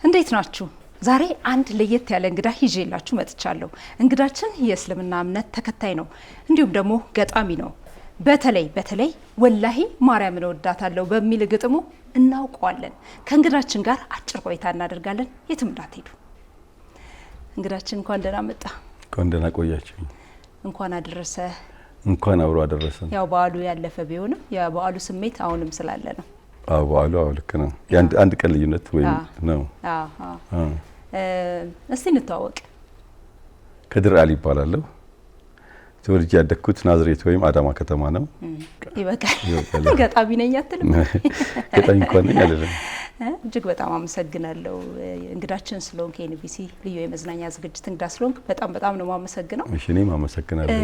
እንዴት ናችሁ? ዛሬ አንድ ለየት ያለ እንግዳ ይዤላችሁ መጥቻለሁ። እንግዳችን የእስልምና እምነት ተከታይ ነው፣ እንዲሁም ደግሞ ገጣሚ ነው። በተለይ ወላሂ ማርያምን እወዳታለሁ በሚል ግጥሙ እናውቀዋለን። ከእንግዳችን ጋር አጭር ቆይታ እናደርጋለን። የትም እንዳትሄዱ። እንግዳችን እንኳን ደህና መጣ። እንኳን ደህና ቆያችሁ። እንኳን አደረሰ። እንኳን አብሮ አደረሰን። ያው በዓሉ ያለፈ ቢሆንም የበዓሉ ስሜት አሁንም ስላለ ነው። በዓሉ ልክ ነው። አንድ ቀን ልዩነት ወይ ነው። እስቲ እንተዋወቅ። ከድር አሊ ይባላለሁ። ተወልጄ ያደግኩት ናዝሬት ወይም አዳማ ከተማ ነው። ይበቃል። ገጣሚ ነኝ አትልም? ገጣሚ እንኳን ነኝ አይደለም። እጅግ በጣም አመሰግናለሁ እንግዳችን ስለሆንክ፣ ኤንቢሲ ልዩ የመዝናኛ ዝግጅት እንግዳ ስለሆንክ በጣም ነው የማመሰግነው። እሺ፣ እኔም አመሰግናለሁ።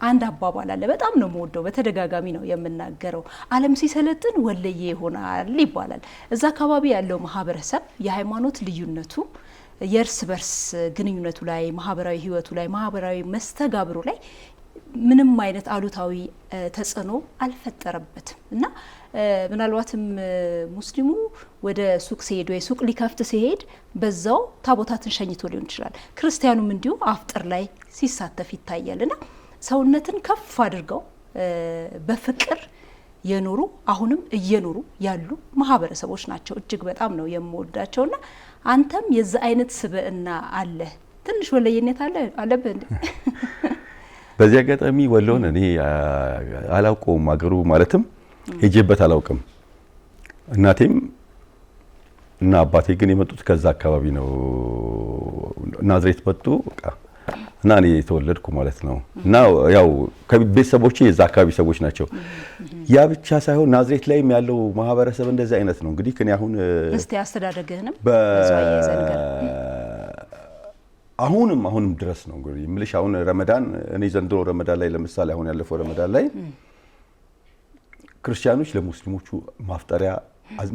አንድ አባባል አለ፣ በጣም ነው የምወደው፣ በተደጋጋሚ ነው የምናገረው። ዓለም ሲሰለጥን ወለየ ይሆናል ይባላል። እዛ አካባቢ ያለው ማህበረሰብ የሃይማኖት ልዩነቱ የእርስ በርስ ግንኙነቱ ላይ፣ ማህበራዊ ህይወቱ ላይ፣ ማህበራዊ መስተጋብሩ ላይ ምንም አይነት አሉታዊ ተጽዕኖ አልፈጠረበትም እና ምናልባትም ሙስሊሙ ወደ ሱቅ ሲሄድ ወይ ሱቅ ሊከፍት ሲሄድ በዛው ታቦታትን ሸኝቶ ሊሆን ይችላል። ክርስቲያኑም እንዲሁ አፍጥር ላይ ሲሳተፍ ይታያል እና ሰውነትን ከፍ አድርገው በፍቅር የኖሩ አሁንም እየኖሩ ያሉ ማህበረሰቦች ናቸው። እጅግ በጣም ነው የምወዳቸውና አንተም የዛ አይነት ስብዕና አለ። ትንሽ ወለየነት አለብህ እንዴ? በዚህ አጋጣሚ ወሎን እኔ አላውቀውም፣ አገሩ ማለትም ሄጄበት አላውቅም። እናቴም እና አባቴ ግን የመጡት ከዛ አካባቢ ነው። ናዝሬት መጡ በቃ እና እኔ የተወለድኩ ማለት ነው። እና ያው ከቤተሰቦቼ የዛ አካባቢ ሰዎች ናቸው። ያ ብቻ ሳይሆን ናዝሬት ላይም ያለው ማህበረሰብ እንደዚህ አይነት ነው። እንግዲህ ከኔ አሁን እስቲ አስተዳደግህንም አሁንም ድረስ ነው እንግዲህ ምልሽ። አሁን ረመዳን እኔ ዘንድሮ ረመዳን ላይ ለምሳሌ አሁን ያለፈው ረመዳን ላይ ክርስቲያኖች ለሙስሊሞቹ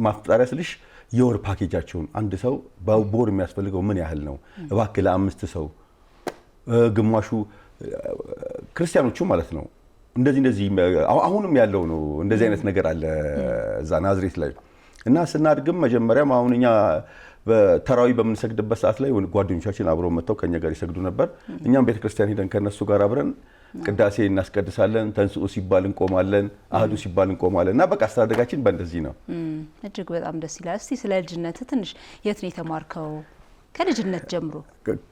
ማፍጠሪያ ስልሽ የወር ፓኬጃቸውን አንድ ሰው በወር የሚያስፈልገው ምን ያህል ነው እባክህ ለአምስት ሰው ግማሹ ክርስቲያኖቹ ማለት ነው። እንደዚህ አሁንም ያለው ነው። እንደዚህ አይነት ነገር አለ እዛ ናዝሬት ላይ እና ስናድግም መጀመሪያም አሁን እኛ በተራዊ በምንሰግድበት ሰዓት ላይ ጓደኞቻችን አብረው መጥተው ከኛ ጋር ይሰግዱ ነበር። እኛም ቤተክርስቲያን ሄደን ከነሱ ጋር አብረን ቅዳሴ እናስቀድሳለን። ተንስኡ ሲባል እንቆማለን፣ አህዱ ሲባል እንቆማለን እና በቃ አስተዳደጋችን በእንደዚህ ነው። እጅግ በጣም ደስ ይላል። እስቲ ስለ ልጅነት ትንሽ የት ነው የተማርከው? ከልጅነት ጀምሮ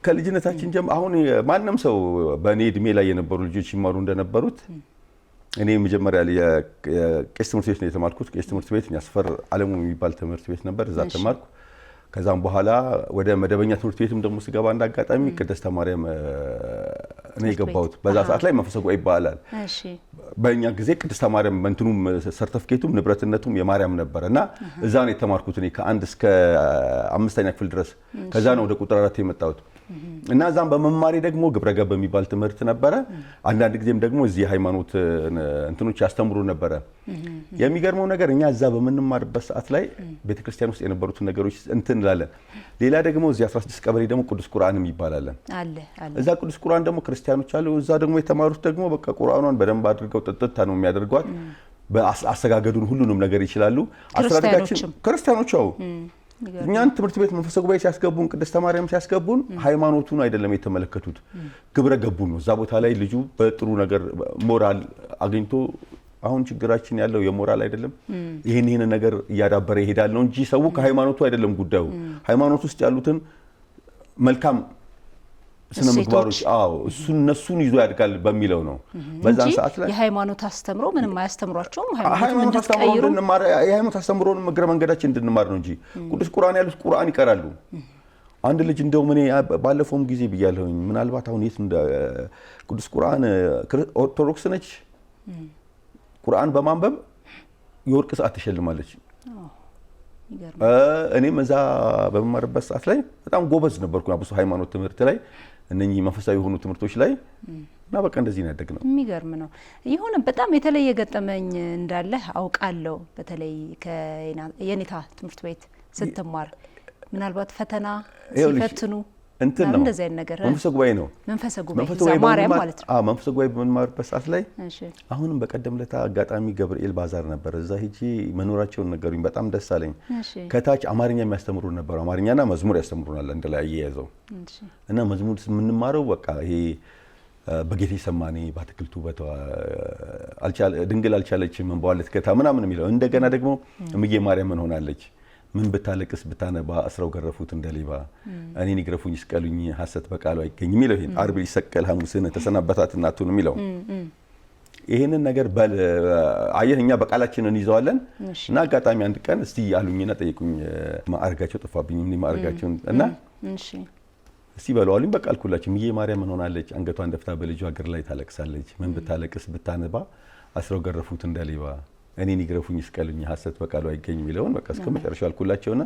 ከልጅነታችን ጀምሮ አሁን ማንም ሰው በእኔ እድሜ ላይ የነበሩ ልጆች ይማሩ እንደነበሩት እኔ መጀመሪያ የቄስ ትምህርት ቤት ነው የተማርኩት። ቄስ ትምህርት ቤት ያስፈር አለሙ የሚባል ትምህርት ቤት ነበር፣ እዛ ተማርኩ። ከዛም በኋላ ወደ መደበኛ ትምህርት ቤትም ደግሞ ስገባ እንዳጋጣሚ ቅድስተ ማርያም ነው የገባሁት። በዛ ሰዓት ላይ መንፈሳዊ ጉባኤ ይባላል። በእኛ ጊዜ ቅድስተ ማርያም እንትኑም ሰርቲፊኬቱም ንብረትነቱም የማርያም ነበር እና እዛ ነው የተማርኩት እኔ ከአንድ እስከ 5ኛ ክፍል ድረስ። ከዛ ነው ወደ ቁጥር 4 የመጣሁት እና እዛም በመማሪ ደግሞ ግብረገብ የሚባል ትምህርት ነበረ። አንዳንድ ጊዜም ደግሞ እዚህ ሃይማኖት እንትኖች ያስተምሩ ነበረ። የሚገርመው ነገር እኛ እዛ በምንማርበት ሰዓት ላይ ቤተክርስቲያን ውስጥ የነበሩትን ነገሮች እንትን እንላለን። ሌላ ደግሞ እዚህ 16 ቀበሌ ደግሞ ቅዱስ ቁርአን የሚባል አለ። እዛ ቅዱስ ቁርአን ደግሞ ክርስቲያኖች አሉ። እዛ ደግሞ የተማሩት ደግሞ በቃ ቁርአኗን በደንብ አድርገው ጥጥታ ነው የሚያደርጓት። በአስተጋገዱን ሁሉንም ነገር ይችላሉ። አስተዳደጋችን ክርስቲያኖች አው እኛን ትምህርት ቤት መንፈሳዊ ጉባኤ ሲያስገቡን ቅድስተ ማርያም ሲያስገቡን ሃይማኖቱን አይደለም የተመለከቱት፣ ግብረ ገቡን ነው። እዛ ቦታ ላይ ልጁ በጥሩ ነገር ሞራል አግኝቶ አሁን ችግራችን ያለው የሞራል አይደለም። ይሄን ነገር እያዳበረ ይሄዳል ነው እንጂ ሰው ከሃይማኖቱ አይደለም ጉዳዩ። ሃይማኖት ውስጥ ያሉትን መልካም ስነ ምግባሮች እነሱን ይዞ ያድጋል በሚለው ነው። በዛን ሰዓት ላይ የሃይማኖት አስተምሮ ምንም አያስተምሯቸውም። የሃይማኖት አስተምሮን እግረ መንገዳችን እንድንማር ነው እንጂ ቅዱስ ቁርአን ያሉት ቁርአን ይቀራሉ። አንድ ልጅ እንደውም እኔ ባለፈውም ጊዜ ብያለሁኝ፣ ምናልባት አሁን የት ቅዱስ ቁርአን ኦርቶዶክስ ነች፣ ቁርአን በማንበብ የወርቅ ሰዓት ትሸልማለች። እኔም እዛ በመማርበት ሰዓት ላይ በጣም ጎበዝ ነበርኩ አብሶ ሃይማኖት ትምህርት ላይ እነኚህ መንፈሳዊ የሆኑ ትምህርቶች ላይ እና በቃ እንደዚህ ነው ያደግነው። የሚገርም ነው። ይሁን በጣም የተለየ ገጠመኝ እንዳለ አውቃለሁ። በተለይ ከየኔታ ትምህርት ቤት ስትማር ምናልባት ፈተና ሲፈትኑ እንትን ነው እንደዚህ አይነት ነገር መንፈሰ ጉባኤ ነው። መንፈሰ ጉባኤ ማርያም ማለት ነው። መንፈሰ ጉባኤ በምንማርበት ሰዓት ላይ እሺ አሁንም በቀደም ለታ አጋጣሚ ገብርኤል ባዛር ነበር። እዛ ሄጄ መኖራቸውን ነገሩኝ። በጣም ደስ አለኝ። ከታች አማርኛ የሚያስተምሩ ነበር። አማርኛና መዝሙር ያስተምሩናል እንደ ላይ እየያዘው እና መዝሙር የምንማረው በቃ ይሄ በጌቴሰማኒ በአትክልቱ ድንግል አልቻለችም እንባዋን ልትገታ ምናምን የሚለው እንደገና ደግሞ እምዬ ማርያም ምን ሆናለች ምን ብታለቅስ ብታነባ አስረው ገረፉት እንደ ሌባ እኔን ይግረፉኝ ይስቀሉኝ ሐሰት በቃሉ አይገኝ የሚለው ይሄን ዓርብ ሊሰቀል ሐሙስን ተሰናበታት እናቱን የሚለው ይሄንን ነገር አየህ እኛ በቃላችን እንይዘዋለን እና አጋጣሚ አንድ ቀን እስቲ ያሉኝና ጠይቁኝ ማዕረጋቸው ጠፋብኝ ምን ማዕረጋቸው እና እሺ እስቲ በለዋሉኝ በቃ አልኩላችሁ እምዬ ማርያም ምን ሆናለች አንገቷን ደፍታ በልጇ እግር ላይ ታለቅሳለች ምን ብታለቅስ ብታነባ አስረው ገረፉት እንደ ሌባ እኔን ይግረፉኝ ይስቀሉኝ ሐሰት በቃሉ አይገኝ የሚለውን በቃ እስከ መጨረሻው አልኩላቸውና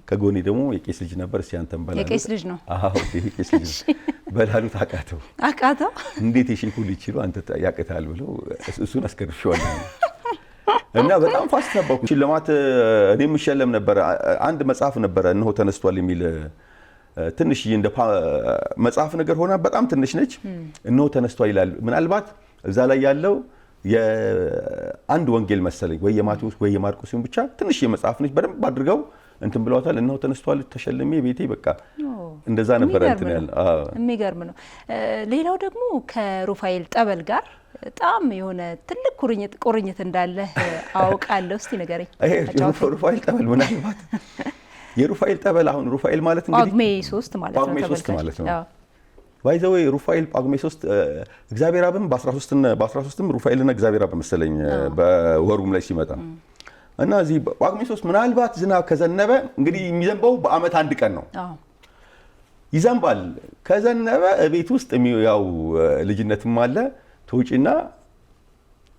ከጎኔ ደግሞ የቄስ ልጅ ነበር እስቲ አንተም በላሉ የቄስ ልጅ ነው አዎ የቄስ ልጅ በላሉ አቃተው እንዴት የሼኩ ልጅ ይሉ አንተ ያቀታል ብለው እሱን አስገርፈዋለሁ እና በጣም ፋስት ነበርኩ ሽልማት እኔ ምሸለም ነበር አንድ መጽሐፍ ነበር እነሆ ተነስቷል የሚል ትንሽ እንደ መጽሐፍ ነገር ሆና በጣም ትንሽ ነች እነሆ ተነስቷል ይላል ምናልባት እዛ ላይ ያለው የአንድ ወንጌል መሰለኝ ወይ የማቴዎስ ወይ የማርቆስ ሲሆን ብቻ ትንሽ የመጽሐፍ ነች በደንብ አድርገው እንትን ብለዋታል እነሆ ተነስቷል ተሸልሜ ቤቴ በቃ እንደዛ ነበር እንትን ያለ የሚገርም ነው ሌላው ደግሞ ከሩፋኤል ጠበል ጋር በጣም የሆነ ትልቅ ቁርኝት እንዳለ አውቃለሁ እስቲ ንገረኝ ሩፋኤል ጠበል ምናልባት የሩፋኤል ጠበል አሁን ሩፋኤል ማለት እንግዲህ ጳጉሜ 3 ማለት ነው ጳጉሜ 3 ማለት ነው ባይዘው ሩፋኤል ጳጉሜ 3 እግዚአብሔር አብም በ13ም ሩፋኤልና እግዚአብሔር አብ መሰለኝ በወሩም ላይ ሲመጣ እና እዚህ ጳጉሜ 3 ምናልባት ዝናብ ከዘነበ እንግዲህ የሚዘንበው በአመት አንድ ቀን ነው ይዘንባል ከዘነበ ቤት ውስጥ ያው ልጅነትም አለ ተውጪና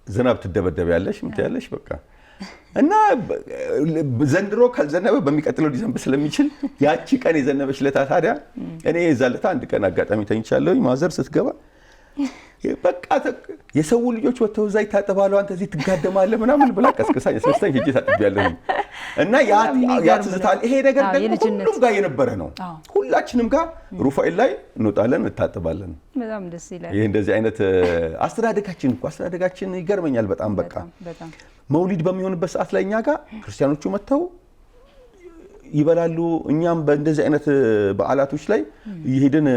ዝናብ ትደበደበያለሽ ምትያለሽ በቃ እና ዘንድሮ ካልዘነበ በሚቀጥለው ዲሰምበር ስለሚችል ያቺ ቀን የዘነበች ለታ ታዲያ እኔ የዛለታ አንድ ቀን አጋጣሚ ተኝቻለሁ ማዘር ስትገባ በቃ የሰው ልጆች ወጥተው እዛ ይታጠባሉ አንተ እዚህ ትጋደማለህ ምናምን ብላ ቀስቅሳኝ ስለስተኝ ሄጄ ታጥቢያለሁ እና ያ ትዝታል ይሄ ነገር ደግሞ ሁሉም ጋር የነበረ ነው ሁላችንም ጋር ሩፋኤል ላይ እንወጣለን እንታጠባለን በጣም ደስ ይላል ይሄ እንደዚህ አይነት አስተዳደጋችን ይገርመኛል በጣም በቃ መውሊድ በሚሆንበት ሰዓት ላይ እኛ ጋር ክርስቲያኖቹ መተው ይበላሉ እኛም በእንደዚህ አይነት በዓላቶች ላይ ይሄድን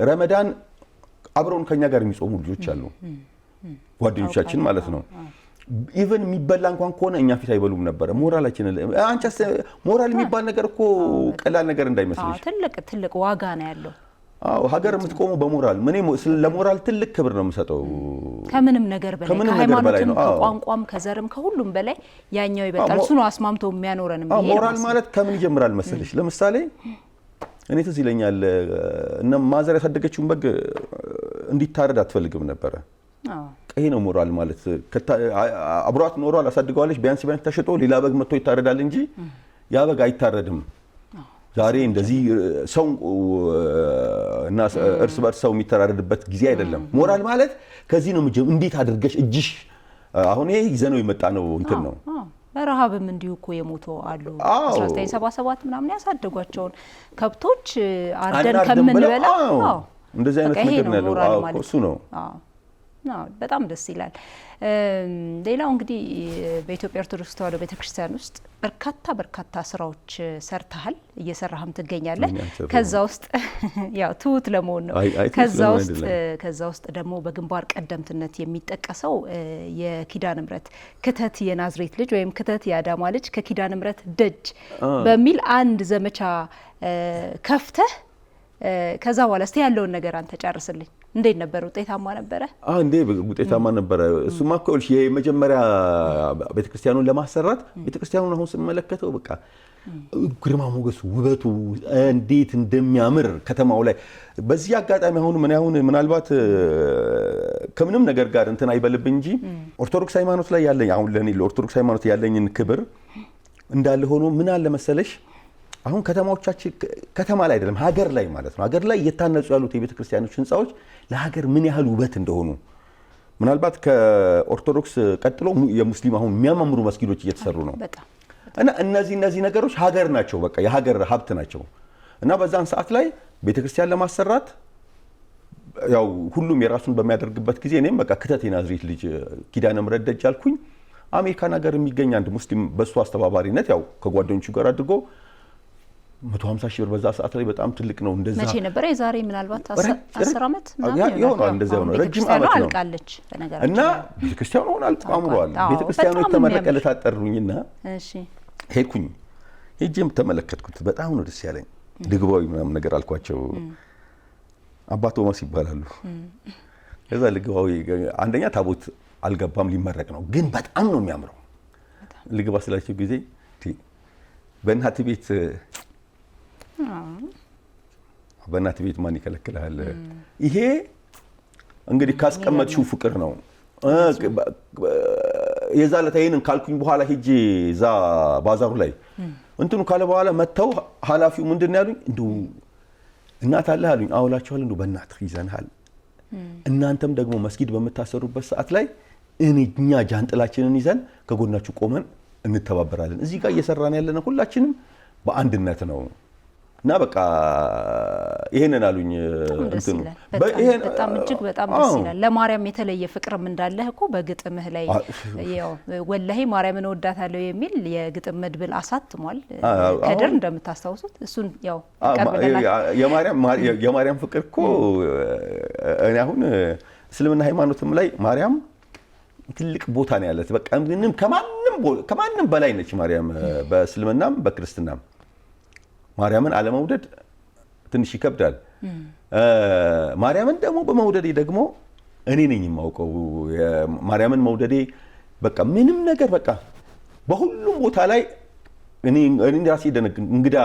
ረመዳን አብረውን ከኛ ጋር የሚጾሙ ልጆች አሉ ጓደኞቻችን ማለት ነው ኢቭን የሚበላ እንኳን ከሆነ እኛ ፊት አይበሉም ነበር ሞራላችን አንቺስ ሞራል የሚባል ነገር እኮ ቀላል ነገር እንዳይመስልሽ ትልቅ ዋጋ ነው ያለው አዎ ሀገር የምትቆመው በሞራል ምን ለሞራል ትልቅ ክብር ነው የምሰጠው ከምንም ነገር በላይ ነው ከቋንቋም ከዘርም ከሁሉም በላይ ያኛው ይበልጣል እሱ ነው አስማምቶ የሚያኖረንም ይሄ ሞራል ማለት ከምን ይጀምራል መሰለሽ ለምሳሌ እኔ ትዝ ይለኛል እና ማዘር ያሳደገችውን በግ እንዲታረድ አትፈልግም ነበር ይሄ ነው ሞራል ማለት አብሯት ኖሯል አሳድገዋለች ቢያንስ ተሽጦ ሌላ በግ መጥቶ ይታረዳል እንጂ ያ በግ አይታረድም ዛሬ እንደዚህ ሰው እና እርስ በርስ ሰው የሚተራረድበት ጊዜ አይደለም ሞራል ማለት ከዚህ ነው እንዴት አድርገሽ እጅሽ አሁን ይሄ ይዘነው የመጣ ነው እንትን ነው በረሃብም እንዲሁ እኮ የሞቱ አሉ 1977 ምናምን ያሳደጓቸውን ከብቶች አርደን ከምንበላ እንደዚህ አይነት ነገር ነው ያለው እሱ ነው በጣም ደስ ይላል ሌላው እንግዲህ በኢትዮጵያ ኦርቶዶክስ ተዋሕዶ ቤተክርስቲያን ውስጥ በርካታ ስራዎች ሰርተሃል እየሰራህም ትገኛለህ ከዛ ውስጥ ያው ትውት ለመሆን ነው ከዛ ውስጥ ደግሞ በግንባር ቀደምትነት የሚጠቀሰው የኪዳነ ምሕረት ክተት የናዝሬት ልጅ ወይም ክተት የአዳማ ልጅ ከኪዳነ ምሕረት ደጅ በሚል አንድ ዘመቻ ከፍተህ ከዛ በኋላ እስቲ ያለውን ነገር አንተ ጨርስልኝ እንዴት ነበር ውጤታማ ነበረ እንዴ ውጤታማ ነበረ እሱማ እኮ የመጀመሪያ ቤተክርስቲያኑን ለማሰራት ቤተክርስቲያኑን አሁን ስንመለከተው በቃ ግርማ ሞገሱ ውበቱ እንዴት እንደሚያምር ከተማው ላይ በዚህ አጋጣሚ አሁን ምናልባት ከምንም ነገር ጋር እንትን አይበልብኝ እንጂ ኦርቶዶክስ ሃይማኖት ላይ ያለኝ አሁን ለኔ ለኦርቶዶክስ ሃይማኖት ያለኝን ክብር እንዳለ ሆኖ ምን አለ መሰለሽ አሁን ከተማዎቻችን ከተማ ላይ አይደለም ሀገር ላይ ማለት ነው ሀገር ላይ እየታነጹ ያሉት የቤተክርስቲያኖች ህንጻዎች ለሀገር ምን ያህል ውበት እንደሆኑ ምናልባት ከኦርቶዶክስ ቀጥሎ የሙስሊም አሁን የሚያማምሩ መስጊዶች እየተሰሩ ነው እና እነዚህ ነገሮች ሀገር ናቸው በቃ የሀገር ሀብት ናቸው እና በዛን ሰዓት ላይ ቤተክርስቲያን ለማሰራት ያው ሁሉም የራሱን በሚያደርግበት ጊዜ እኔም በቃ ክተት የናዝሬት ልጅ ኪዳነ ምሕረት ደጅ አልኩኝ። አሜሪካን ሀገር የሚገኝ አንድ ሙስሊም በሱ አስተባባሪነት ያው ከጓደኞቹ ጋር አድርጎ 150 ሺህ ብር በዛ ሰዓት ላይ በጣም ትልቅ ነው። እንደዛ መቼ ነበር? የዛሬ ምናልባት 10 ዓመት ይሆናል። እንደዛ ነው። ረጅም ዓመት ነው አልቃለች በነገራችን እና ቤተክርስቲያኑ ሆነ አልተቋምሯል። ቤተክርስቲያኑ የተመረቀለት አጠሩኝና እሺ ሄድኩኝ። ሄጄም ተመለከትኩት። በጣም ነው ደስ ያለኝ። ልግባዊ ምናምን ነገር አልኳቸው። አባ ቶማስ ይባላሉ። ከዛ ልግባዊ አንደኛ ታቦት አልገባም ሊመረቅ ነው፣ ግን በጣም ነው የሚያምረው። ልግባ ስላቸው ጊዜ በእናት ቤት ማን ይከለክልሃል? ይሄ እንግዲህ ካስቀመጥሽው ፍቅር ነው። የዛ ለታ ይሄንን ካልኩኝ በኋላ ሄጄ እዛ ባዛሩ ላይ እንትኑ ካለ በኋላ መተው ኃላፊው ምንድነው ያሉኝ? እንደው እናት አለህ አሉኝ። አውላችኋለሁ እንደው በእናትህ ይዘንሃል። እናንተም ደግሞ መስጊድ በምታሰሩበት ሰዓት ላይ እኛ ጃንጥላችንን ይዘን ከጎናችሁ ቆመን እንተባበራለን። እዚህ ጋር እየሰራን ያለነው ሁላችንም በአንድነት ነው እና በቃ ይሄንን አሉኝ። እንትኑ በጣም እጅግ በጣም ደስ ይላል። ለማርያም የተለየ ፍቅርም እንዳለህ እኮ በግጥምህ ላይ ያው ወላሂ ማርያምን እወዳታለሁ የሚል የግጥም መድብል አሳትሟል ከድር እንደምታስታውሱት። እሱን ያው የማርያም ፍቅር እኮ እኔ አሁን እስልምና ሃይማኖትም ላይ ማርያም ትልቅ ቦታ ነው ያለት። በቃ ምንም ከማንም በላይ ነች ማርያም። በእስልምናም በክርስትናም ማርያምን አለመውደድ ትንሽ ይከብዳል። ማርያምን ደግሞ በመውደዴ ደግሞ እኔ ነኝ የማውቀው ማርያምን መውደዴ። በቃ ምንም ነገር በቃ በሁሉም ቦታ ላይ እኔ ራሴ እንግዳ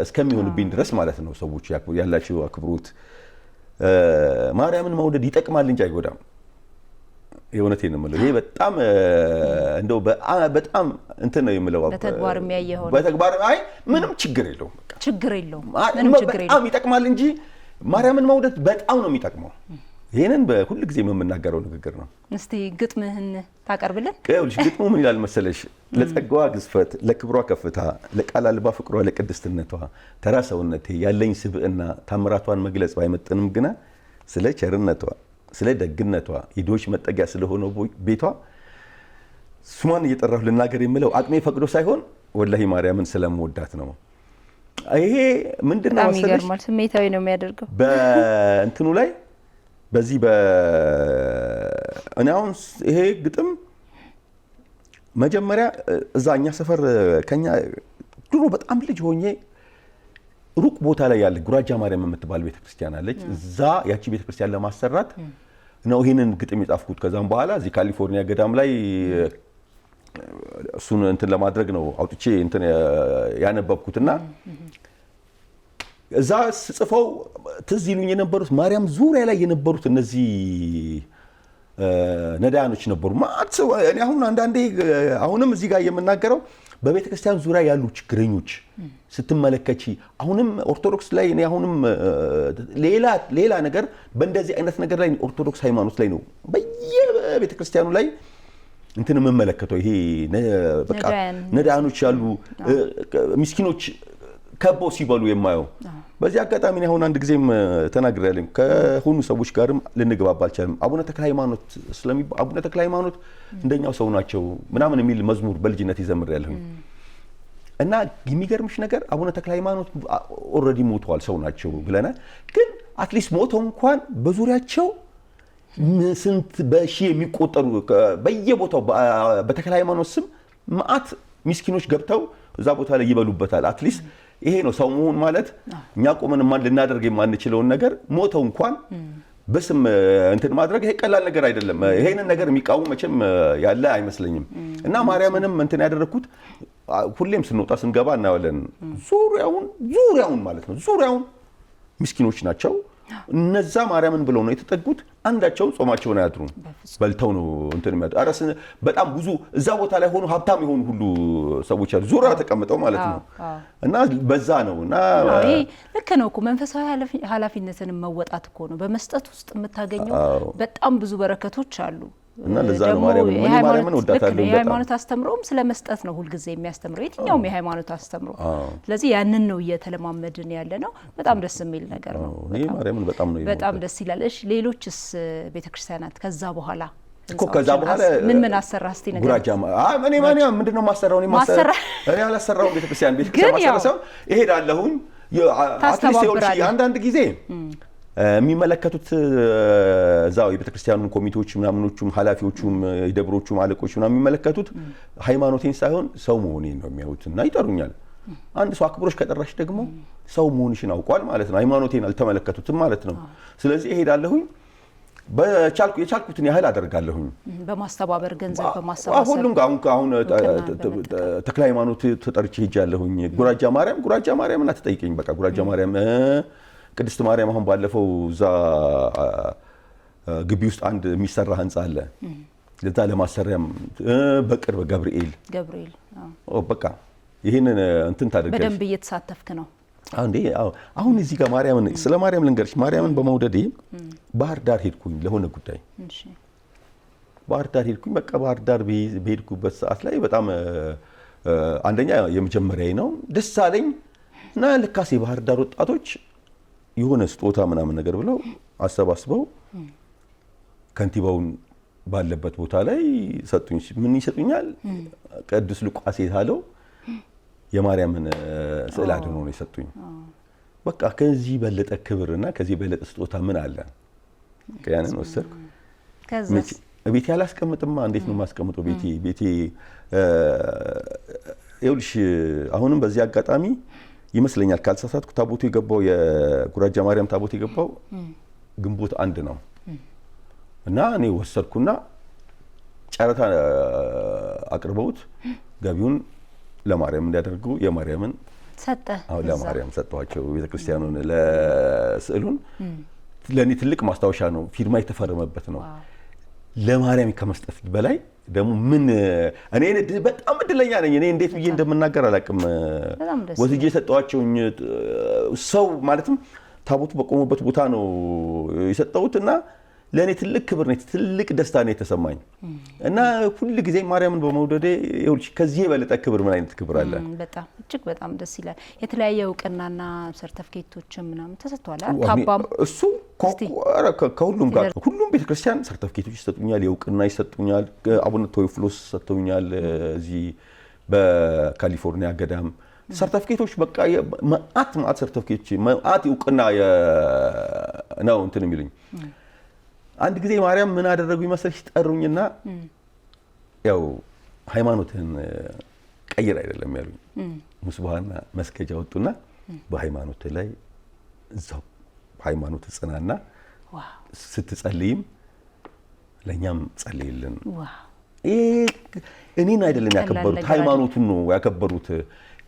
እስከሚሆንብኝ ድረስ ማለት ነው ሰዎች ያላቸው አክብሮት። ማርያምን መውደድ ይጠቅማል እንጂ አይጎዳም። የእውነቴን ነው የምለው። ይሄ በጣም እንደው በጣም እንትን ነው የምለው። በተግባር የሚያየው በተግባር አይ ምንም ችግር የለውም። በቃ ችግር የለውም። ምንም ችግር የለውም። በጣም ይጠቅማል እንጂ ማርያምን መውደድ በጣም ነው የሚጠቅመው። ይሄንን በሁሉ ጊዜ የምናገረው ንግግር ነው። እስቲ ግጥምህን ታቀርብልን? ይኸውልሽ ግጥሙ ምን ይላል መሰለሽ? ለጸጋዋ ግዝፈት፣ ለክብሯ ከፍታ፣ ለቃል አልባ ፍቅሯ፣ ለቅድስትነቷ ተራ ሰውነቴ ያለኝ ስብዕና ታምራቷን መግለጽ ባይመጥንም ግና ስለ ቸርነቷ ስለ ደግነቷ የድሆች መጠጊያ ስለሆነው ቤቷ ስሟን እየጠራሁ ልናገር የምለው አቅሜ ፈቅዶ ሳይሆን ወላሂ ማርያምን ስለምወዳት ነው። ይሄ ምንድነው መሰለሽ? ይገርማል። ስሜታዊ ነው የሚያደርገው። በእንትኑ ላይ በዚህ እኔ አሁን ይሄ ግጥም መጀመሪያ እዛ እኛ ሰፈር ከኛ ድሮ በጣም ልጅ ሆኜ ሩቅ ቦታ ላይ ያለ ጉራጃ ማርያም የምትባል ቤተክርስቲያን አለች። እዛ ያቺ ቤተክርስቲያን ለማሰራት ነው ይሄንን ግጥም የጻፍኩት። ከዛም በኋላ እዚህ ካሊፎርኒያ ገዳም ላይ እሱን እንትን ለማድረግ ነው አውጥቼ እንትን ያነበብኩትና እዛ ጽፈው ትዝ ይሉኝ የነበሩት ማርያም ዙሪያ ላይ የነበሩት እነዚህ ነዳያኖች ነበሩ። እኔ አሁን አንዳንዴ አሁንም እዚህ ጋር የምናገረው በቤተ ክርስቲያን ዙሪያ ያሉ ችግረኞች ስትመለከቺ አሁንም ኦርቶዶክስ ላይ እኔ አሁንም ሌላ ነገር በእንደዚህ አይነት ነገር ላይ ኦርቶዶክስ ሃይማኖት ላይ ነው በየቤተ ክርስቲያኑ ላይ እንትን የምመለከተው። ይሄ በቃ ነዳያኖች ያሉ ምስኪኖች ከበው ሲበሉ የማየው። በዚህ አጋጣሚ አሁን አንድ ጊዜም ተናግሬያለሁ። ከሆኑ ሰዎች ጋርም ልንግባባ አልቻልም። አቡነ ተክለ ሃይማኖት እንደኛው ሰው ናቸው ምናምን የሚል መዝሙር በልጅነት ይዘምራለሁ እና የሚገርምሽ ነገር አቡነ ተክለ ሃይማኖት ኦልሬዲ ሞተዋል፣ ሰው ናቸው ብለናል። ግን አትሊስት ሞተው እንኳን በዙሪያቸው ስንት በሺህ የሚቆጠሩ በየቦታው በተክለ ሃይማኖት ስም መዓት ምስኪኖች ገብተው እዛ ቦታ ላይ ይበሉበታል። አትሊስት ይሄ ነው ሰው መሆን ማለት። እኛ ቆመን ማን ልናደርግ የማንችለውን ነገር ሞተው እንኳን በስም እንትን ማድረግ ይሄ ቀላል ነገር አይደለም። ይሄንን ነገር የሚቃወም መቼም ያለ አይመስለኝም። እና ማርያምንም እንትን ያደረኩት ሁሌም ስንወጣ ስንገባ እናያለን። ዙሪያውን ማለት ነው ዙሪያውን ምስኪኖች ናቸው። እነዛ ማርያምን ብለው ነው የተጠጉት። አንዳቸው ጾማቸውን አያድሩም፣ በልተው ነው እንትን የሚያድሩ። አረስ በጣም ብዙ እዛ ቦታ ላይ ሆኖ ሀብታም የሆኑ ሁሉ ሰዎች አሉ ዙሪያ ተቀምጠው ማለት ነው። እና በዛ ነው እና ይሄ ልክ ነው እኮ መንፈሳዊ ኃላፊነትን መወጣት እኮ ነው። በመስጠት ውስጥ የምታገኘው በጣም ብዙ በረከቶች አሉ። እና ለዛ ነው ማርያምን ወዳታለሁ። የሃይማኖት አስተምሮም ስለመስጠት ነው ሁልጊዜ የሚያስተምረው የትኛውም የሃይማኖት አስተምሮ። ስለዚህ ያንን ነው እየተለማመድን ያለ ነው። በጣም ደስ የሚል ነገር ነው። እኔ ማርያምን በጣም ነው በጣም ደስ ይላል። እሺ ሌሎችስ ቤተክርስቲያናት ከዛ በኋላ ከዛ በኋላ ምን አሰራህ እስቲ ነገር? ጉራጃ እኔ ምንድነው ማሰራው? እኔ አላሰራውም። ቤተክርስቲያን ማሰራው እሄዳለሁኝ። አትሊስት አንዳንድ ጊዜ የሚመለከቱት እዛው የቤተክርስቲያኑን ኮሚቴዎች ምናምኖቹም ኃላፊዎቹም የደብሮቹም አለቆች ምናምን የሚመለከቱት ሃይማኖቴን ሳይሆን ሰው መሆኔን ነው የሚያዩትና ይጠሩኛል። አንድ ሰው አክብሮሽ ከጠራሽ ደግሞ ሰው መሆንሽን አውቋል ማለት ነው። ሃይማኖቴን አልተመለከቱትም ማለት ነው። ስለዚህ እሄዳለሁኝ። የቻልኩትን ያህል አደርጋለሁኝ። በማስተባበር ገንዘብ በማስተባበር ሁሉም አሁን ተክለ ሃይማኖት ተጠርቼ ሄጃለሁኝ። ጉራጃ ማርያም እና ተጠይቀኝ በቃ ጉራጃ ማርያም፣ ቅድስት ማርያም አሁን ባለፈው እዛ ግቢ ውስጥ አንድ የሚሰራ ህንጻ አለ። ለዛ ለማሰሪያም በቅርብ ገብርኤል በቃ ይሄንን እንትን ታደርጋለሽ። በደንብ እየተሳተፍክ ነው አንዴ? አሁን እዚህ ጋር ስለ ማርያም ልንገርሽ። ማርያምን በመውደዴ ባህር ዳር ሄድኩኝ ለሆነ ጉዳይ። ባህር ዳር ሄድኩኝ። በቃ ባህር ዳር በሄድኩበት ሰዓት ላይ በጣም አንደኛ የመጀመሪያዬ ነው፣ ደስ አለኝ እና ልካሴ ባህር ዳር ወጣቶች የሆነ ስጦታ ምናምን ነገር ብለው አሰባስበው ከንቲባውን ባለበት ቦታ ላይ ሰጡኝ። ምን ይሰጡኛል? ቅዱስ ሉቃስ የታለው የማርያምን ስዕል አድኖ ነው የሰጡኝ። በቃ ከዚህ በለጠ ክብርና ከዚህ በለጠ ስጦታ ምን አለ? ያንን ወሰድኩ። ቤቴ አላስቀምጥማ። እንዴት ነው የማስቀምጠው? ቤቴ ይኸውልሽ፣ አሁንም በዚህ አጋጣሚ ይመስለኛል ካልተሳሳትኩ ታቦቱ የገባው የጉራጃ ማርያም ታቦቱ የገባው ግንቦት 1 ነው እና እኔ ወሰድኩና ጨረታ አቅርበውት ገቢውን ለማርያም እንዲያደርጉ የማርያምን ሰጠ። አሁን ለማርያም ሰጠኋቸው። ቤተክርስቲያኑን ለስዕሉን ለኔ ትልቅ ማስታወሻ ነው። ፊርማ የተፈረመበት ነው። ለማርያም ከመስጠት በላይ ደግሞ ምን እኔ በጣም እድለኛ ነኝ። እኔ እንዴት ብዬ እንደምናገር አላውቅም። ወስጄ የሰጠኋቸውኝ ሰው ማለትም ታቦቱ በቆመበት ቦታ ነው የሰጠሁት እና ለኔ ትልቅ ክብር ነው፣ ትልቅ ደስታ ነው የተሰማኝ እና ሁሉ ጊዜ ማርያምን በመውደዴ ይኸውልሽ ከዚህ የበለጠ ክብር ምን አይነት ክብር አለ? በጣም እጅግ በጣም ደስ ይላል። የተለያየ እውቅናና ሰርተፍኬቶችም ምናምን ተሰጥቷል። ካባም እሱ ከሁሉም ጋር ሁሉም ቤተክርስቲያን ሰርተፍኬቶች ይሰጡኛል፣ የእውቅና ይሰጡኛል። አቡነ ቴዎፍሎስ ሰጥተውኛል። እዚህ በካሊፎርኒያ ገዳም ሰርተፍኬቶች በቃ ማአት ሰርተፍኬቶች ማአት እውቅና ነው እንትን የሚሉኝ። አንድ ጊዜ ማርያም ምን አደረጉ ይመስልሽ? ጠሩኝና ያው ሃይማኖትን ቀይር አይደለም ያሉኝ። ሙስባህና መስገጃ ወጡና በሃይማኖት ላይ እዛው ሃይማኖት ጽናና ስትጸልይም ለኛም ጸልይልን። እኔን አይደለም ያከበሩት ሃይማኖቱን ነው ያከበሩት።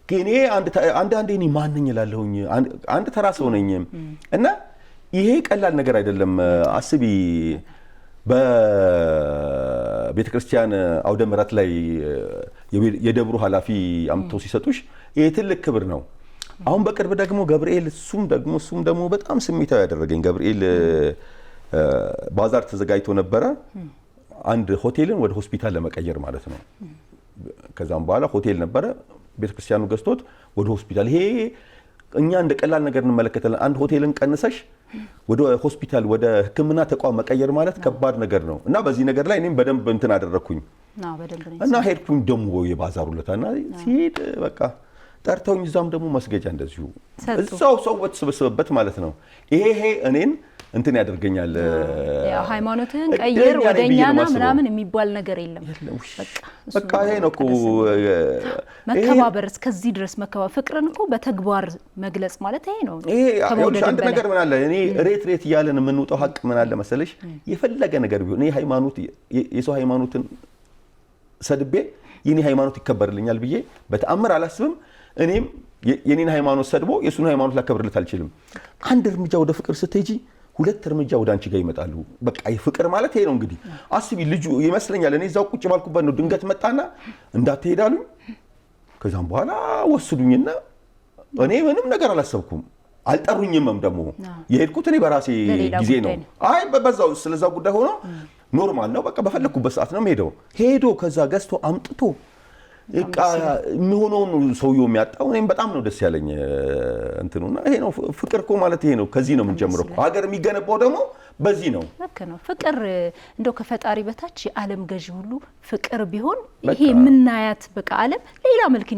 ግን አንዳንዴ እኔ ማን ነኝ እላለሁኝ። አንድ ተራ ሰው ነኝ እና ይሄ ቀላል ነገር አይደለም። አስቢ፣ በቤተክርስቲያን አውደ ምሕረት ላይ የደብሩ ኃላፊ አምጥተው ሲሰጡሽ ይሄ ትልቅ ክብር ነው። አሁን በቅርብ ደግሞ ገብርኤል እሱም ደግሞ በጣም ስሜታዊ ያደረገኝ ገብርኤል ባዛር ተዘጋጅቶ ነበረ። አንድ ሆቴልን ወደ ሆስፒታል ለመቀየር ማለት ነው። ከዛም በኋላ ሆቴል ነበረ ቤተክርስቲያኑ ገዝቶት ወደ ሆስፒታል። ይሄ እኛ እንደ ቀላል ነገር እንመለከታለን። አንድ ሆቴልን ቀንሰሽ ወደ ሆስፒታል ወደ ሕክምና ተቋም መቀየር ማለት ከባድ ነገር ነው እና በዚህ ነገር ላይ እኔም በደንብ እንትን አደረኩኝ እና ሄድኩኝ ደግሞ የባዛሩ ለታና ሲሄድ በቃ ጠርተውኝ እዛም ደግሞ መስገጃ እንደዚሁ እዛው ሰው በተሰበሰበበት ማለት ነው። ይሄ እኔን እንትን ያደርገኛል። ያው ሃይማኖትህን ቀይር ወደኛና ምናምን የሚባል ነገር የለም። በቃ ይሄ ነው እኮ መከባበር፣ እስከዚህ ድረስ መከባበር፣ ፍቅርን እኮ በተግባር መግለጽ ማለት ይሄ ነው። አንድ ነገር ምን አለ እኔ ሬት እያለን የምንወጣው ሀቅ ምን አለ መሰለሽ፣ የፈለገ ነገር ቢሆን እኔ ሃይማኖት የሰው ሃይማኖትን ሰድቤ የኔ ሃይማኖት ይከበርልኛል ብዬ በተአምር አላስብም። እኔም የኔን ሃይማኖት ሰድቦ የሱን ሃይማኖት ላከብርለት አልችልም። አንድ እርምጃ ወደ ፍቅር ስትሄጂ ሁለት እርምጃ ወደ አንቺ ጋር ይመጣሉ። በቃ ፍቅር ማለት ይሄ ነው እንግዲህ። አስቢ ልጁ ይመስለኛል እኔ እዛው ቁጭ ባልኩበት ነው ድንገት መጣና እንዳትሄዳሉኝ። ከዛም በኋላ ወስዱኝና እኔ ምንም ነገር አላሰብኩም። አልጠሩኝም ደግሞ የሄድኩት እኔ በራሴ ጊዜ ነው። አይ በዛው ስለዛው ጉዳይ ሆኖ ኖርማል ነው። በቃ በፈለኩበት ሰዓት ነው የምሄደው። ሄዶ ከዛ ገዝቶ አምጥቶ እቃ የሚሆነውን ሰውየው የሚያጣው እኔም በጣም ነው ደስ ያለኝ እንትኑና ይሄ ነው ፍቅር እኮ ማለት ይሄ ነው። ከዚህ ነው የምንጀምረው። ሀገር የሚገነባው ደግሞ በዚህ ነው። ልክ ነው። ፍቅር እንደው ከፈጣሪ በታች የዓለም ገዢ ሁሉ ፍቅር ቢሆን ይሄ የምናያት በቃ ዓለም ሌላ መልክ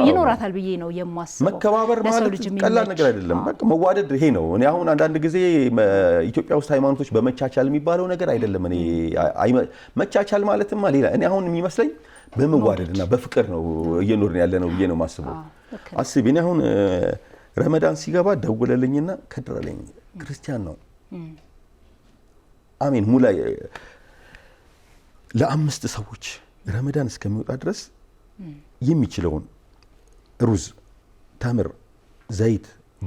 ይኖራታል ብዬ ነው የማስበው። መከባበር ማለት ቀላል ነገር አይደለም። በቃ መዋደድ ይሄ ነው። እኔ አሁን አንዳንድ ጊዜ ኢትዮጵያ ውስጥ ሃይማኖቶች በመቻቻል የሚባለው ነገር አይደለም። እኔ መቻቻል ማለትማ ሌላ እኔ አሁን የሚመስለኝ በመዋደድና በፍቅር ነው እየኖርን ያለ ነው ብዬ ነው የማስበው። አስቢ እኔ አሁን ረመዳን ሲገባ ደውለልኝና ከድራለኝ ክርስቲያን ነው አሜን ሙላ ለአምስት ሰዎች ረመዳን እስከሚወጣ ድረስ የሚችለውን ሩዝ፣ ተምር፣ ዘይት፣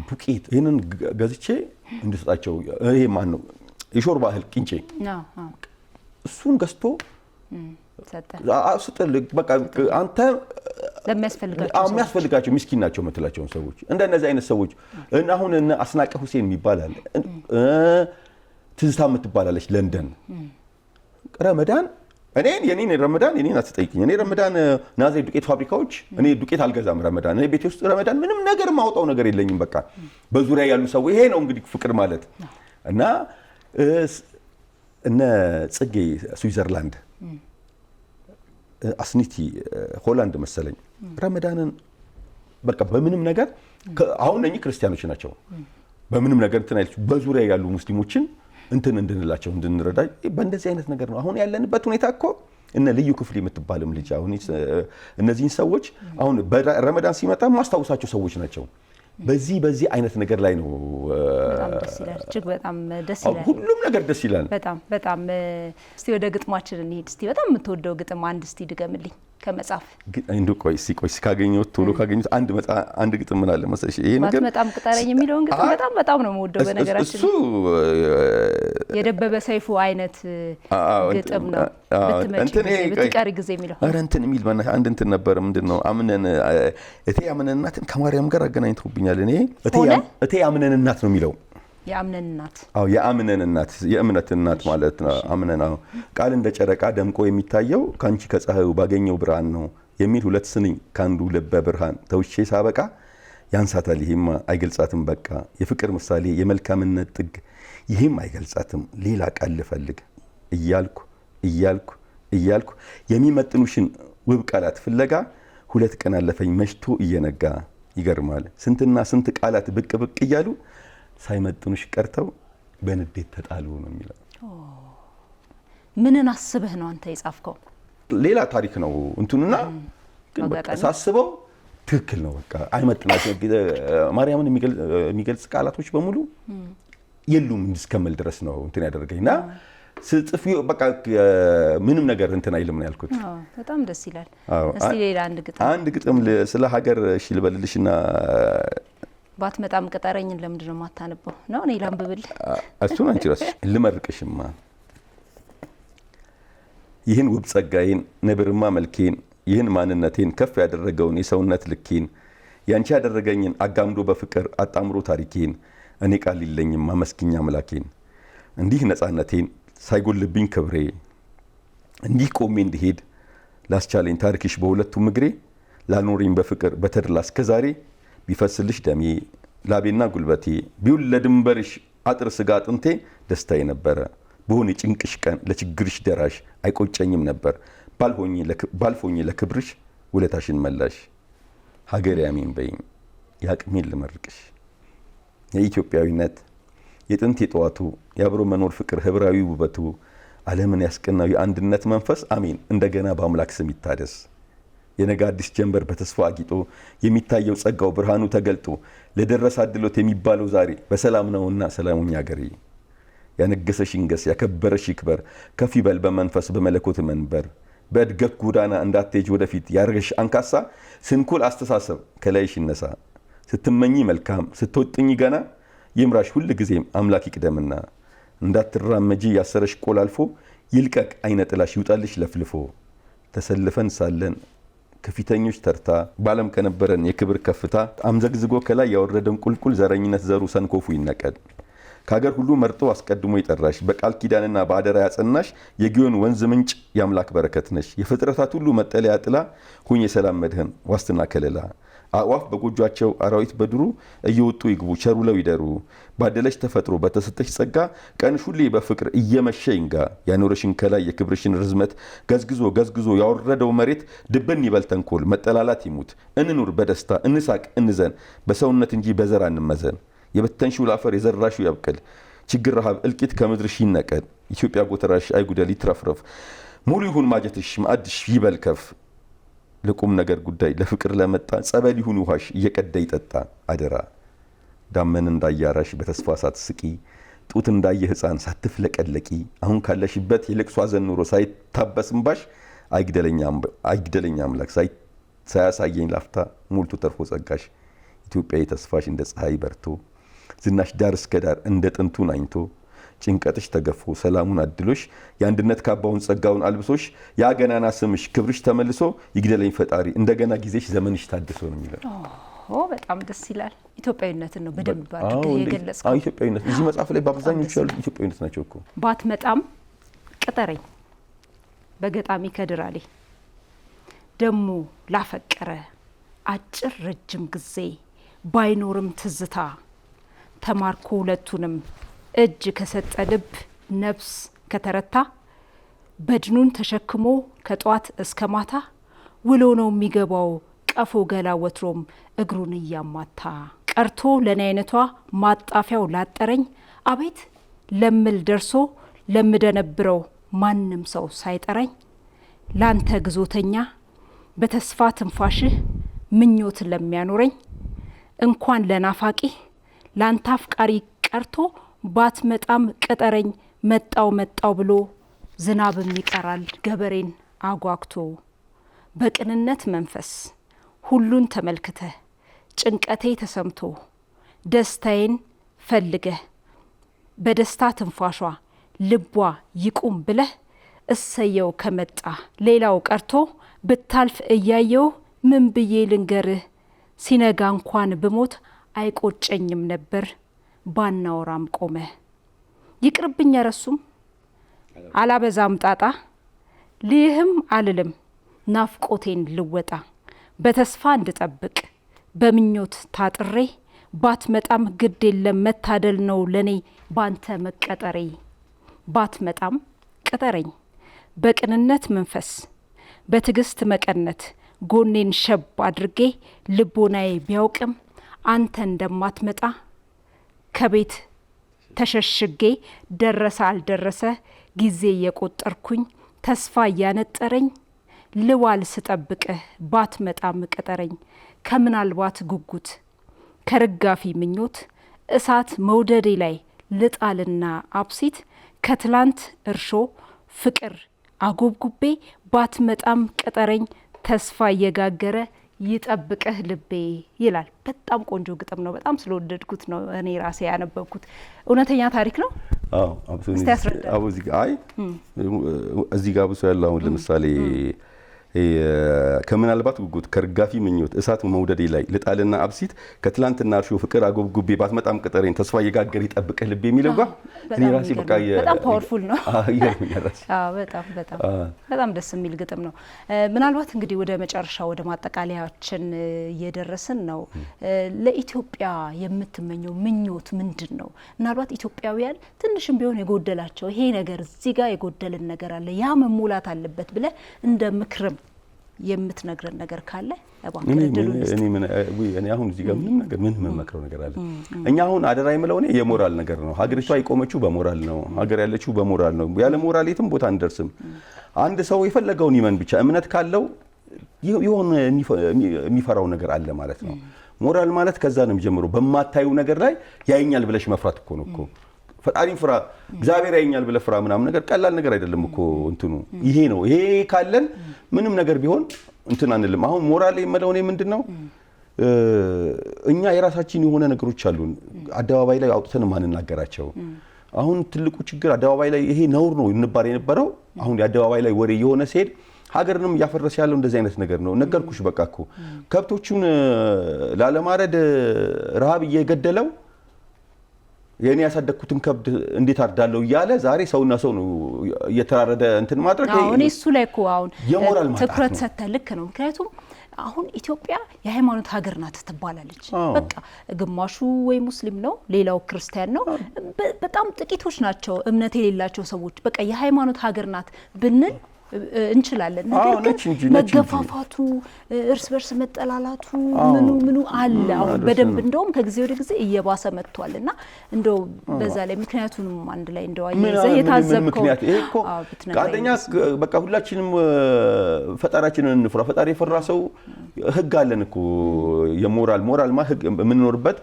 ዱቄት ይሄንን ገዝቼ እንድሰጣቸው ይሄ ማን ነው የሾርባ እህል ቅንጬ እሱን ገዝቶ ሰጠ። በቃ አንተ ለሚያስፈልጋቸው ምስኪን ናቸው የምትላቸውን ሰዎች እንደነዚህ አይነት ሰዎች አሁን አስናቀ ሁሴን የሚባል አለ፣ ትዝታ የምትባላለች ለንደን ረመዳን የኔን አትጠይቅኝ። እኔ ረመዳን ናዝሬት ዱቄት ፋብሪካዎች እኔ ዱቄት አልገዛም። ረመዳን እኔ ቤቴ ውስጥ ረመዳን ምንም ነገር ማውጣው ነገር የለኝም። በቃ በዙሪያ ያሉ ሰዎች ይሄ ነው እንግዲህ ፍቅር ማለት እና እነ ጽጌ ስዊዘርላንድ አስኒቲ ሆላንድ መሰለኝ ረመዳንን በቃ በምንም ነገር አሁን እነኚህ ክርስቲያኖች ናቸው። በምንም ነገር እንትን አይልም። በዙሪያ ያሉ ሙስሊሞችን እንትን እንድንላቸው እንድንረዳ በእንደዚህ አይነት ነገር ነው አሁን ያለንበት ሁኔታ እኮ እነ ልዩ ክፍል የምትባልም ልጅ አሁን እነዚህን ሰዎች አሁን በረመዳን ሲመጣ ማስታወሳቸው ሰዎች ናቸው። በዚህ አይነት ነገር ላይ ነው በጣም ደስ ይላል። እጅግ በጣም ደስ ይላል። ሁሉም ነገር ደስ ይላል። በጣም እስቲ ወደ ግጥማችን እንሂድ። እስቲ በጣም የምትወደው ግጥም አንድ እስቲ ድገምልኝ ከመጽሐፍ እንዱ ቆይ ካገኘሁት ቶሎ ካገኘሁት አንድ ግጥም ምን አለ መሰለሽ ይሄ ነገር በጣም ቅጠረኝ የሚለውን ግጥም በጣም ነው የምወደው። በነገራችን እሱ የደበበ ሰይፉ አይነት ግጥም ነው። ብትቀሪ ጊዜ የሚለው ኧረ እንትን የሚል አንድ እንትን ነበር። ምንድነው እቴ አምነን እናትን ከማርያም ጋር አገናኝተውብኛል። እኔ እቴ አምነን እናት ነው የሚለው የአምነን እናት የአምነን እናት የእምነት እናት ማለት ነው። አምነን ቃል እንደ ጨረቃ ደምቆ የሚታየው ካንቺ ከፀሐዩ ባገኘው ብርሃን ነው የሚል ሁለት ስንኝ ካንዱ ልበ ብርሃን ተውሼ ሳበቃ ያንሳታል ይሄማ አይገልጻትም በቃ የፍቅር ምሳሌ የመልካምነት ጥግ ይሄም አይገልጻትም ሌላ ቃል ልፈልግ እያልኩ የሚመጥኑሽን ውብ ቃላት ፍለጋ 2 ቀን አለፈኝ መሽቶ እየነጋ ይገርማል ስንትና ስንት ቃላት ብቅ እያሉ ሳይመጥኑሽ ቀርተው በንዴት ተጣሉ ነው የሚለው። ምንን አስበህ ነው አንተ የጻፍከው? ሌላ ታሪክ ነው እንትኑና ግን በቃ ሳስበው ትክክል ነው። በቃ አይመጥናቸው ማርያምን የሚገልጽ ቃላቶች በሙሉ የሉም እስከመል ድረስ ነው እንትን ያደረገኝና ስጽፍ በቃ ምንም ነገር እንትን አይልም ነው ያልኩት። በጣም ደስ ይላል። እስቲ ሌላ አንድ ግጥም ስለ ሀገር እሺ ልበልልሽና ባትመጣም ቅጠረኝን ለምንድን ነው የማታነበው? ነው እኔ ላንብብል። እሱን አንቺ ራስሽ ልመርቅሽማ ይህን ውብ ጸጋዬን ነብርማ መልኬን ይህን ማንነቴን ከፍ ያደረገውን የሰውነት ልኬን ያንቺ ያደረገኝን አጋምዶ በፍቅር አጣምሮ ታሪኬን እኔ ቃል የለኝም ማመስኪኛ አምላኬን እንዲህ ነፃነቴን ሳይጎልብኝ ክብሬ እንዲህ ቆሜ እንድሄድ ላስቻለኝ ታሪክሽ በሁለቱም እግሬ ላኖሪኝ በፍቅር በተድላ እስከዛሬ ቢፈስልሽ ደሜ ላቤና ጉልበቴ ቢውል ለድንበርሽ አጥር ስጋ አጥንቴ ደስታዬ ነበረ በሆነ ጭንቅሽ ቀን ለችግርሽ ደራሽ አይቆጨኝም ነበር ባልፎኝ ለክብርሽ ውለታሽን መላሽ ሀገሬ አሜን በይኝ ያቅሜን ልመርቅሽ የኢትዮጵያዊነት የጥንት የጠዋቱ የአብሮ መኖር ፍቅር ህብራዊ ውበቱ ዓለምን ያስቀናው የአንድነት መንፈስ አሜን እንደገና በአምላክ ስም ይታደስ የነገ አዲስ ጀንበር በተስፋ አጊጦ የሚታየው ጸጋው ብርሃኑ ተገልጦ ለደረሰ አድሎት የሚባለው ዛሬ በሰላም ነውና ሰላሙኛ ሀገሬ ያነገሰሽ ይንገስ ያከበረሽ ይክበር ከፍ ይበል በመንፈስ በመለኮት መንበር በእድገት ጎዳና እንዳትሄጂ ወደፊት ያርገሽ አንካሳ ስንኩል አስተሳሰብ ከላይሽ ይነሳ ስትመኚ መልካም ስትወጥኝ ገና ይምራሽ ሁሉ ጊዜም አምላክ ይቅደምና እንዳትራመጂ ያሰረሽ ቆል አልፎ ይልቀቅ አይነ ጥላሽ ይውጣልሽ ለፍልፎ ተሰልፈን ሳለን ከፊተኞች ተርታ ባለም ከነበረን የክብር ከፍታ አምዘግዝጎ ከላይ ያወረደን ቁልቁል ዘረኝነት ዘሩ ሰንኮፉ ይነቀድ ከሀገር ሁሉ መርጦ አስቀድሞ ይጠራሽ በቃል ኪዳንና በአደራ ያጸናሽ የጊዮን ወንዝ ምንጭ የአምላክ በረከት ነሽ። የፍጥረታት ሁሉ መጠለያ ጥላ ሁኝ የሰላም መድህን ዋስትና ከለላ። አዕዋፍ በጎጇቸው አራዊት በድሩ እየወጡ ይግቡ ቸር ውለው ይደሩ። ባደለሽ ተፈጥሮ በተሰጠሽ ጸጋ ቀንሽ ሁሌ በፍቅር እየመሸ ይንጋ። ያኖረሽን ከላይ የክብርሽን ርዝመት ገዝግዞ ገዝግዞ ያወረደው መሬት ድብን ይበል ተንኮል መጠላላት ይሙት። እንኑር በደስታ እንሳቅ እንዘን በሰውነት እንጂ በዘር አንመዘን። የበተንሽው ላፈር የዘራሽው ያብቀል ችግር ረሃብ እልቂት ከምድርሽ ይነቀል። ኢትዮጵያ ጎተራሽ አይጉደል ይትረፍረፍ ሙሉ ይሁን ማጀትሽ ማዕድሽ ይበል ከፍ። ለቁም ነገር ጉዳይ ለፍቅር ለመጣ ጸበል ይሁን ውሃሽ እየቀዳ ይጠጣ አደራ። ዳመን እንዳያራሽ በተስፋ ሳትስቂ ጡት እንዳየ ሕፃን ሳትፍለቀለቂ አሁን ካለሽበት የልቅሶ ሐዘን ኑሮ ሳይታበስምባሽ አይግደለኛ አምላክ ሳያሳየኝ ላፍታ ሞልቶ ተርፎ ጸጋሽ። ኢትዮጵያ ተስፋሽ እንደ ፀሐይ በርቶ ዝናሽ ዳር እስከ ዳር እንደ ጥንቱ ናኝቶ ጭንቀትሽ ተገፎ ሰላሙን አድሎሽ የአንድነት ካባውን ጸጋውን አልብሶሽ ያገናና ስምሽ ክብርሽ ተመልሶ ይግደለኝ ፈጣሪ እንደገና ጊዜሽ ዘመንሽ ታድሶ ነው የሚለው። በጣም ደስ ይላል። ኢትዮጵያዊነትን ነው በደንብ አድርገህ የገለጽከው። ኢትዮጵያዊነት እዚህ መጽሐፍ ላይ በአብዛኞቹ ያሉት ኢትዮጵያዊነት ናቸው እኮ። ባትመጣም ቅጠረኝ በገጣሚ ከድራሌ ደሞ ላፈቀረ አጭር ረጅም ጊዜ ባይኖርም ትዝታ ተማርኮ ሁለቱንም እጅ ከሰጠ ልብ ነፍስ ከተረታ በድኑን ተሸክሞ ከጧት እስከ ማታ ውሎ ነው የሚገባው ቀፎ ገላ ወትሮም እግሩን እያማታ። ቀርቶ ለኔ አይነቷ ማጣፊያው ላጠረኝ አቤት ለምል ደርሶ ለምደነብረው ማንም ሰው ሳይጠረኝ ላንተ ግዞተኛ በተስፋ ትንፋሽህ ምኞት ለሚያኖረኝ እንኳን ለናፋቂ ላንተ አፍቃሪ ቀርቶ ባትመጣም ቅጠረኝ መጣው ብሎ ዝናብም ይቀራል ገበሬን አጓግቶ። በቅንነት መንፈስ ሁሉን ተመልክተህ ጭንቀቴ ተሰምቶ ደስታዬን ፈልገህ በደስታ ትንፋሿ ልቧ ይቁም ብለህ እሰየው ከመጣ ሌላው ቀርቶ ብታልፍ እያየው ምን ብዬ ልንገርህ ሲነጋ እንኳን ብሞት አይቆጨኝም ነበር ባናወራም ቆመ። ይቅርብኝ ረሱም አላበዛም ጣጣ ልይህም አልልም ናፍቆቴን ልወጣ በተስፋ እንድጠብቅ በምኞት ታጥሬ ባትመጣም ግድ የለም መታደል ነው ለኔ ባንተ መቀጠሬ። ባትመጣም ቅጠረኝ በቅንነት መንፈስ በትዕግስት መቀነት ጎኔን ሸብ አድርጌ ልቦናዬ ቢያውቅም አንተ እንደማትመጣ ከቤት ተሸሽጌ ደረሰ አልደረሰ ጊዜ የቆጠርኩኝ ተስፋ እያነጠረኝ ልዋል ስጠብቅህ ባትመጣም ቅጠረኝ። ከምናልባት ጉጉት ከርጋፊ ምኞት እሳት መውደዴ ላይ ልጣልና አብሲት ከትላንት እርሾ ፍቅር አጎብጉቤ ባትመጣም ቅጠረኝ ተስፋ እየጋገረ ይጠብቅህ ልቤ ይላል። በጣም ቆንጆ ግጥም ነው። በጣም ስለወደድኩት ነው እኔ ራሴ ያነበብኩት። እውነተኛ ታሪክ ነው? አዎ እዚህ ጋር ብሶ ያለው አሁን ለምሳሌ ከምናልባት ጉጉት ከርጋፊ ምኞት እሳት መውደዴ ላይ ልጣልና አብሲት ከትላንትና እርሾ ፍቅር አጎብጉቤ ባትመጣም ቅጠረኝ ተስፋ እየጋገረ ይጠብቅህ ልቤ የሚለው ጋር እኔ ራሴ በቃ በጣም ፓወርፉል ነው። በጣም ደስ የሚል ግጥም ነው። ምናልባት እንግዲህ ወደ መጨረሻ ወደ ማጠቃለያችን እየደረስን ነው። ለኢትዮጵያ የምትመኘው ምኞት ምንድን ነው? ምናልባት ኢትዮጵያውያን ትንሽም ቢሆን የጎደላቸው ይሄ ነገር እዚህ ጋር የጎደልን ነገር አለ ያ መሙላት አለበት ብለህ እንደ ምክርም የምትነግረን ነገር ካለ እኔ አሁን እዚህ ጋር ምን መመክረው ነገር አለ? እኛ አሁን አደራ የምለው እኔ የሞራል ነገር ነው። ሀገሪቷ የቆመችው በሞራል ነው። ሀገር ያለችው በሞራል ነው። ያለ ሞራል የትም ቦታ አንደርስም። አንድ ሰው የፈለገውን ይመን ብቻ እምነት ካለው የሆነ የሚፈራው ነገር አለ ማለት ነው። ሞራል ማለት ከዛ ነው የሚጀምረው። በማታዩ ነገር ላይ ያየኛል ብለሽ መፍራት እኮ ነው እኮ። ፈጣሪን ፍራ እግዚአብሔር ያየኛል ብለህ ፍራ ምናምን ነገር ቀላል ነገር አይደለም እኮ እንትኑ ይሄ ነው። ይሄ ካለን ምንም ነገር ቢሆን እንትን አንልም። አሁን ሞራል የምለው እኔ ምንድነው እኛ የራሳችን የሆነ ነገሮች አሉን አደባባይ ላይ አውጥተን ማንናገራቸው። አሁን ትልቁ ችግር አደባባይ ላይ ይሄ ነውር ነው እንባር የነበረው አሁን የአደባባይ ላይ ወሬ የሆነ ሲሄድ ሀገርንም እያፈረሰ ያለው እንደዚህ አይነት ነገር ነው። ነገርኩሽ በቃ እኮ ከብቶቹን ላለማረድ ረሃብ እየገደለው የኔ ያሳደግኩትን ከብት እንዴት አርዳለሁ እያለ ዛሬ ሰውና ሰው ነው እየተራረደ እንትን ማድረግ አሁን እሱ ላይ እኮ አሁን የሞራል ማጣት ትኩረት ሰጥተህ ልክ ነው። ምክንያቱም አሁን ኢትዮጵያ የሃይማኖት ሀገር ናት ትባላለች። በቃ ግማሹ ወይ ሙስሊም ነው፣ ሌላው ክርስቲያን ነው። በጣም ጥቂቶች ናቸው እምነት የሌላቸው ሰዎች። በቃ የሃይማኖት ሀገር ናት ብንል እንችላለን። ነገር ግን መገፋፋቱ፣ እርስ በርስ መጠላላቱ ምኑ አለ። አሁን በደንብ እንደውም ከጊዜ ወደ ጊዜ እየባሰ መጥቷልና እንደው በዛ ላይ ምክንያቱንም አንድ ላይ እንደው አያይዘህ የታዘብከው ምክንያት ይሄ እኮ አንደኛ በቃ ሁላችንም ፈጣሪያችንን እንፍራ። ፈጣሪ የፈራ ሰው ህግ አለን እኮ የሞራል ህግ የምንኖርበት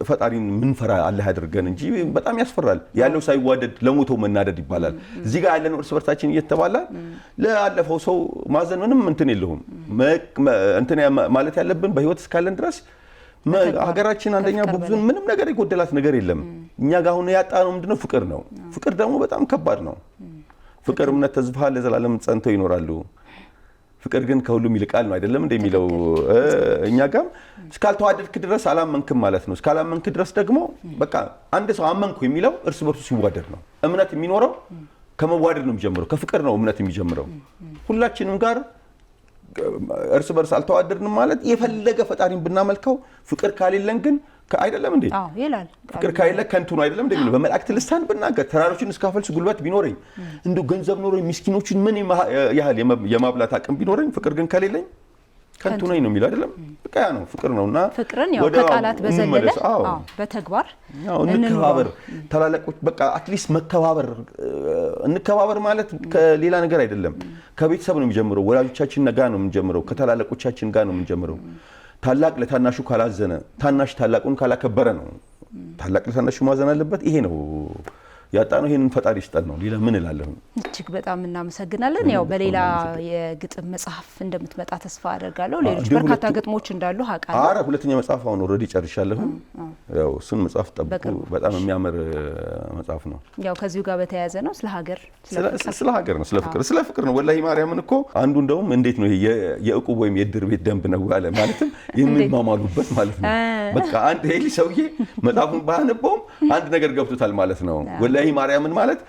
ፈጣሪን ምንፈራ አላህ ያድርገን እንጂ በጣም ያስፈራል። ያለው ሳይዋደድ ለሞተው መናደድ ይባላል። እዚህ ጋር ያለን እርስ በርሳችን እየተባላ ለአለፈው ሰው ማዘን ምንም እንትን የለውም። እንትን ማለት ያለብን በህይወት እስካለን ድረስ ሀገራችን አንደኛ ብዙን ምንም ነገር የጎደላት ነገር የለም። እኛ ጋር አሁን ያጣነው ምንድነው? ፍቅር ነው። ፍቅር ደግሞ በጣም ከባድ ነው። ፍቅር፣ እምነት፣ ተስፋ ለዘላለም ጸንተው ይኖራሉ። ፍቅር ግን ከሁሉም ይልቃል ነው አይደለም እንደሚለው። እኛ ጋር እስካልተዋደድክ ድረስ አላመንክም ማለት ነው። እስካላመንክ ድረስ ደግሞ በቃ አንድ ሰው አመንኩ የሚለው እርስ በርሱ ሲዋደድ ነው። እምነት የሚኖረው ከመዋደድ ነው የሚጀምረው፣ ከፍቅር ነው እምነት የሚጀምረው። ሁላችንም ጋር እርስ በርስ አልተዋደድንም ማለት የፈለገ ፈጣሪን ብናመልከው ፍቅር ካሌለን ግን አይደለም እንዴ? አዎ ይላል። ፍቅር ካሌለ ከንቱ ነው አይደለም እንደሚለው። በመላእክት ልሳን ብናገር ተራሮችን እስካፈልስ ጉልበት ቢኖረኝ እንደው ገንዘብ ኖሮኝ ምስኪኖችን ምን ያህል የማብላት አቅም ቢኖረኝ ፍቅር ግን ከሌለኝ ከንቱ ነኝ ነው የሚለው አይደለም? በቃ ያ ነው ፍቅር ነውና ፍቅርን ያው ከቃላት በዘለለ በተግባር እንከባበር። ታላላቆች በቃ አትሊስት መከባበር እንከባበር ማለት ከሌላ ነገር አይደለም። ከቤተሰብ ነው የሚጀምረው። ወላጆቻችን ጋር ነው የምንጀምረው። ከታላላቆቻችን ጋር ነው የምንጀምረው። ታላቅ ለታናሹ ካላዘነ፣ ታናሽ ታላቁን ካላከበረ ነው። ታላቅ ለታናሹ ማዘን አለበት። ይሄ ነው ያጣነው። ይሄንን ፈጣሪ ይስጠን ነው። ሌላ ምን እላለሁ? እጅግ በጣም እናመሰግናለን። ያው በሌላ የግጥም መጽሐፍ እንደምትመጣ ተስፋ አደርጋለሁ። ሌሎች በርካታ ግጥሞች እንዳሉ አውቃለሁ። አረ ሁለተኛ መጽሐፍ አሁን ኦልሬዲ ጨርሻለሁ። ያው እሱን መጽሐፍ ጠብቁ። በጣም የሚያምር መጽሐፍ ነው። ያው ከዚሁ ጋር በተያያዘ ነው። ስለ ሀገር ነው፣ ስለ ፍቅር ነው። ወላሂ ማርያምን እኮ አንዱ እንደውም እንዴት ነው ይሄ የእቁብ ወይም የእድር ቤት ደንብ ነው አለ። ማለትም የሚማማሉበት ማለት ነው። በቃ አንድ ሄሊ ሰውዬ መጽሐፉን ባነበውም አንድ ነገር ገብቶታል ማለት ነው። ወላሂ ማርያምን ማለት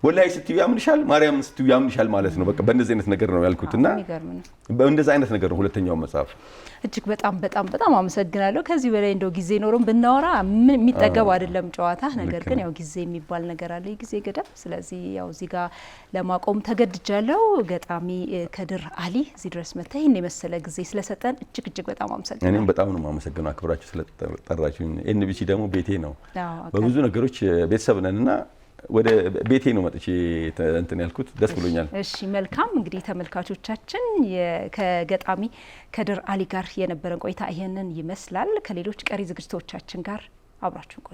ወላሂ ስትዩ ያምንሻል፣ ማርያምን ስትዩ ያምንሻል ማለት ነው። በቃ በእንደዚህ አይነት ነገር ነው ያልኩትና በእንደዚህ አይነት ነገር ነው ሁለተኛው መጽሐፍ። እጅግ በጣም አመሰግናለሁ። ከዚህ በላይ እንደው ጊዜ ኖሮን ብናወራ የሚጠገብ አይደለም ጨዋታ። ነገር ግን ያው ጊዜ የሚባል ነገር አለ፣ የጊዜ ገደብ። ስለዚህ ያው እዚህ ጋር ለማቆም ተገድጃለሁ። ገጣሚ ከድር አሊ እዚህ ድረስ መጥተህ ይሄን የመሰለ ጊዜ ስለሰጠን እጅግ በጣም አመሰግናለሁ። እኔም በጣም ነው የማመሰግነው አክብራችሁ ስለጠራችሁኝ። ኤንቢሲ ደግሞ ቤቴ ነው። በብዙ ነገሮች ቤተሰብ ነንና ወደ ቤቴ ነው መጥቼ እንትን ያልኩት። ደስ ብሎኛል። እሺ መልካም። እንግዲህ ተመልካቾቻችን ከገጣሚ ከድር አሊ ጋር የነበረን ቆይታ ይሄንን ይመስላል። ከሌሎች ቀሪ ዝግጅቶቻችን ጋር አብራችሁን ቆዩ።